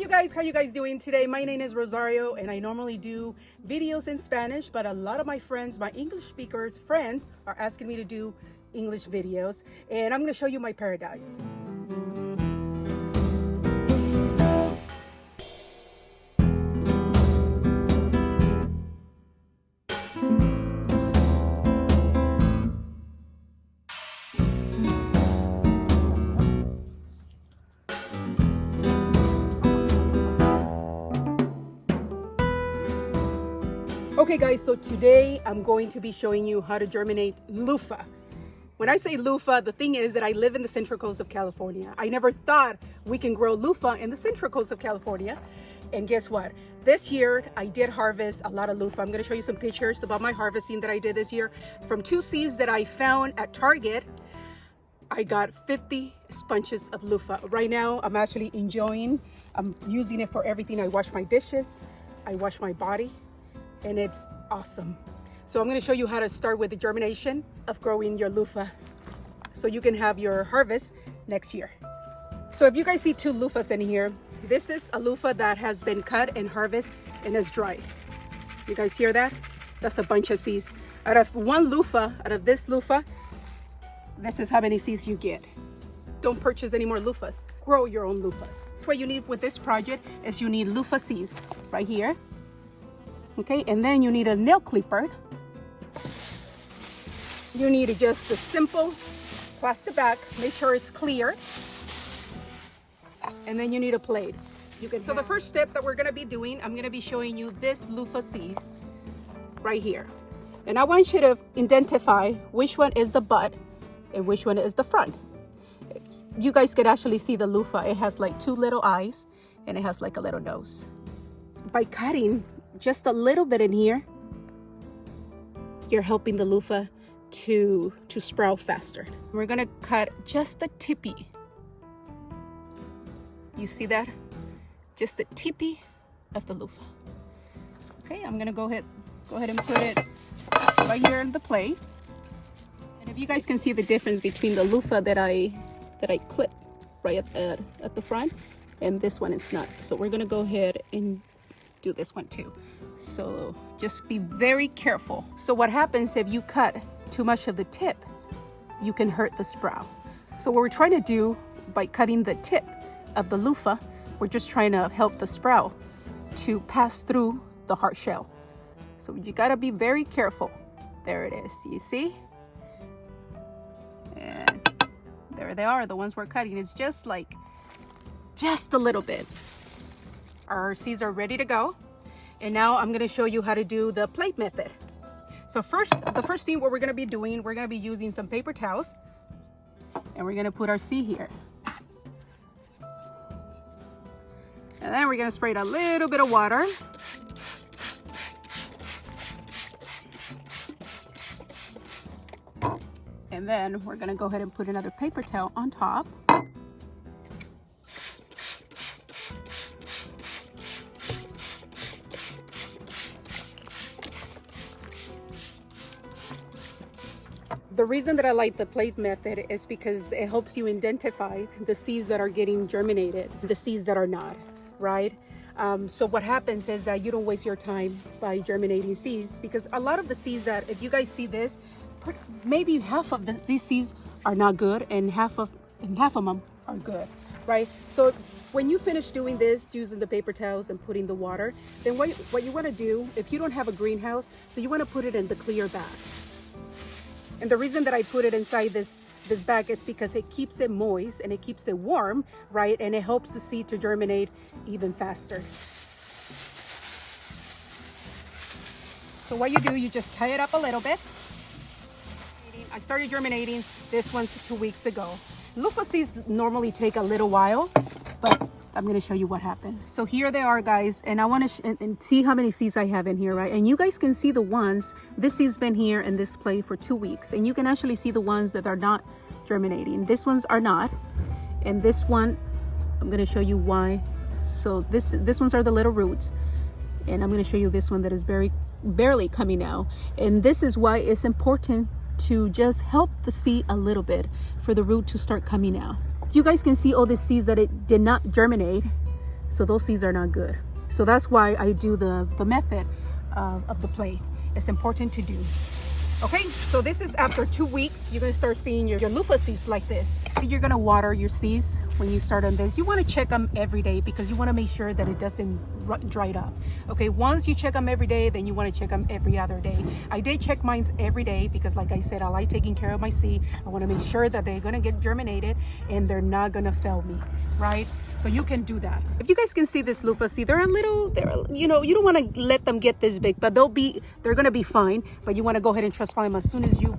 you guys? How you guys doing today? My name is Rosario and I normally do videos in Spanish, but a lot of my friends, my English speakers friends, are asking me to do English videos, and I'm going to show you my paradise. Okay guys, so today I'm going to be showing you how to germinate Luffa. When I say Luffa, the thing is that I live in the Central Coast of California. I never thought we can grow Luffa in the Central Coast of California. And guess what? This year I did harvest a lot of Luffa. I'm going to show you some pictures about my harvesting that I did this year. From 2 seeds that I found at Target, I got 50 sponges of Luffa. Right now I'm actually enjoying, I'm using it for everything. I wash my dishes, I wash my body, and it's awesome. So I'm going to show you how to start with the germination of growing your Luffa so you can have your harvest next year. So if you guys see 2 Luffas in here, this is a Luffa that has been cut and harvested and is dried. You guys hear that? That's a bunch of seeds. Out of 1 Luffa, out of this Luffa, this is how many seeds you get. Don't purchase any more Luffas. Grow your own Luffas. What you need with this project is you need Luffa seeds right here. Okay, and then you need a nail clipper. You need just a simple plastic bag, make sure it's clear. And then you need a plate. So the first step that we're gonna be doing, I'm gonna be showing you this Luffa seed right here. And I want you to identify which one is the butt and which one is the front. You guys could actually see the Luffa. It has like 2 little eyes and it has like a little nose. By cutting just a little bit in here, you're helping the Luffa to sprout faster. We're gonna cut just the tippy. You see that? Just the tippy of the Luffa. Okay, I'm gonna go ahead and put it right here in the plate. And if you guys can see the difference between the Luffa that I clip right at the front, and this one is not. So we're gonna go ahead and do this one too. So just be very careful. So what happens if you cut too much of the tip, you can hurt the sprout. So what we're trying to do by cutting the tip of the Luffa, we're just trying to help the sprout to pass through the hard shell. So you gotta be very careful. There it is, you see? And there they are, the ones we're cutting. It's just a little bit. Our seeds are ready to go. And now I'm gonna show you how to do the plate method. So the first thing what we're gonna be doing, we're gonna be using some paper towels and we're gonna put our seed here. And then we're gonna spray it a little bit of water. And then we're gonna go ahead and put another paper towel on top. The reason that I like the plate method is because it helps you identify the seeds that are getting germinated, the seeds that are not, right? So what happens is that you don't waste your time by germinating seeds, because a lot of the seeds that, if you guys see this, maybe half of these seeds are not good and half of them are good, right? So when you finish doing this, using the paper towels and putting the water, then what you want to do, if you don't have a greenhouse, so you want to put it in the clear bag. And the reason that I put it inside this bag is because it keeps it moist and it keeps it warm, right? And it helps the seed to germinate even faster. So what you do, you just tie it up a little bit. I started germinating this one 2 weeks ago. Luffa seeds normally take a little while, but I'm going to show you what happened. So here they are, guys, and I want to and see how many seeds I have in here, right? And you guys can see the ones, this seed's been here in this plate for 2 weeks, and you can actually see the ones that are not germinating. These ones are not, and this one, I'm going to show you why. So this ones are the little roots, and I'm going to show you this one that is barely coming out. And this is why it's important to just help the seed a little bit for the root to start coming out. You guys can see all the seeds that it did not germinate. So those seeds are not good. So that's why I do the method of the plate. It's important to do. Okay, so this is after 2 weeks, you're gonna start seeing your loofah seeds like this. You're gonna water your seeds when you start on this. You wanna check them every day because you wanna make sure that it doesn't dry up. Okay, once you check them every day, then you wanna check them every other day. I did check mine every day because like I said, I like taking care of my seed. I wanna make sure that they're gonna get germinated and they're not gonna fail me, right? So you can do that. If you guys can see this loofah seed, they're you know, you don't want to let them get this big, but they're gonna be fine. But you want to go ahead and transplant them as soon as you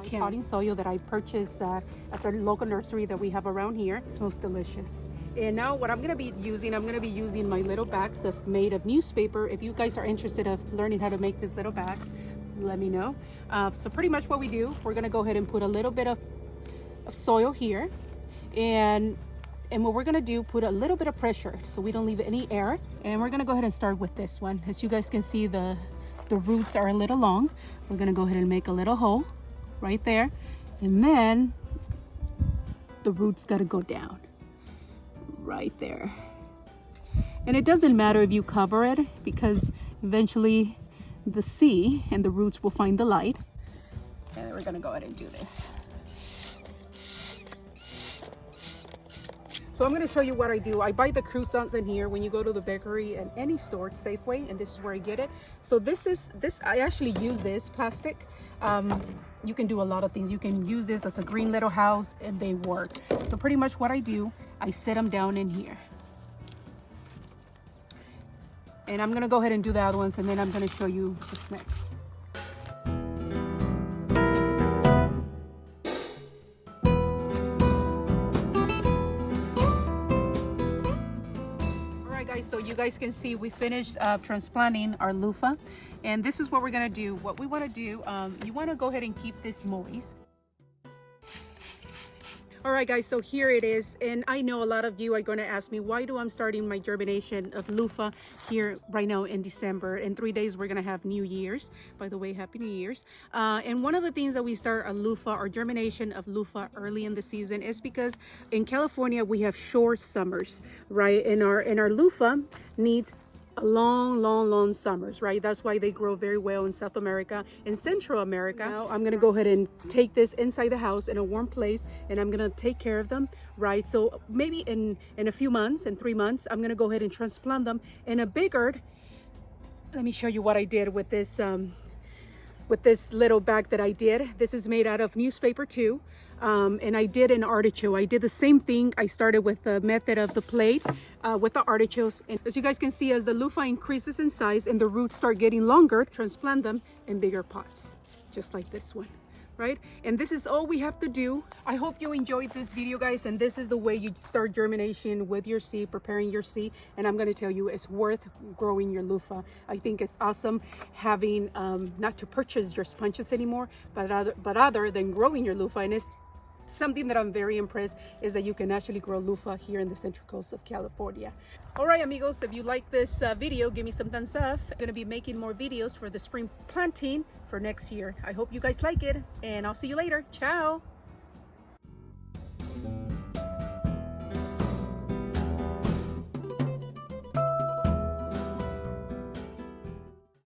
can. Potting soil that I purchased at the local nursery that we have around here. It smells delicious. And now what I'm gonna be using my little bags made of newspaper. If you guys are interested of learning how to make these little bags, let me know. So pretty much what we do, we're gonna go ahead and put a little bit of soil here, and what we're gonna do, put a little bit of pressure so we don't leave any air. And we're gonna go ahead and start with this one. As you guys can see, the roots are a little long. We're gonna go ahead and make a little hole right there. And then the roots gotta go down right there. And it doesn't matter if you cover it because eventually the seed and the roots will find the light. And we're gonna go ahead and do this. So I'm going to show you what I do. I buy the croissants in here when you go to the bakery and any store, Safeway, and this is where I get it. So I actually use this plastic. You can do a lot of things. You can use this as a green little house and they work. So pretty much what I do, I set them down in here. And I'm going to go ahead and do the other ones, and then I'm going to show you what's next. So you guys can see we finished transplanting our loofah, and this is what we're gonna do. What we want to do, you want to go ahead and keep this moist. All right guys, so here it is. And I know a lot of you are going to ask me, why do I'm starting my germination of loofah here right now in December? In 3 days we're going to have New Year's. By the way, Happy New Year's. And one of the things that we start a loofah or germination of loofah early in the season is because in California we have short summers, right? And our loofah needs a long summers, right? That's why they grow very well in South America and Central America. Now I'm gonna go ahead and take this inside the house in a warm place, and I'm gonna take care of them, right? So maybe in a few months, in 3 months, I'm gonna go ahead and transplant them in a bigger. Let me show you what I did with this little bag that I did. This is made out of newspaper too. And I did an artichoke. I did the same thing. I started with the method of the plate with the artichokes. And as you guys can see, as the loofah increases in size and the roots start getting longer, transplant them in bigger pots, just like this one, right? And this is all we have to do. I hope you enjoyed this video, guys. And this is the way you start germination with your seed, preparing your seed. And I'm going to tell you, it's worth growing your loofah. I think it's awesome having, not to purchase your sponges anymore, but other than growing your loofah. And it's something that I'm very impressed is that you can actually grow loofah here in the Central Coast of California. All right, amigos, if you like this video, give me some thumbs up. I'm going to be making more videos for the spring planting for next year. I hope you guys like it, and I'll see you later. Ciao.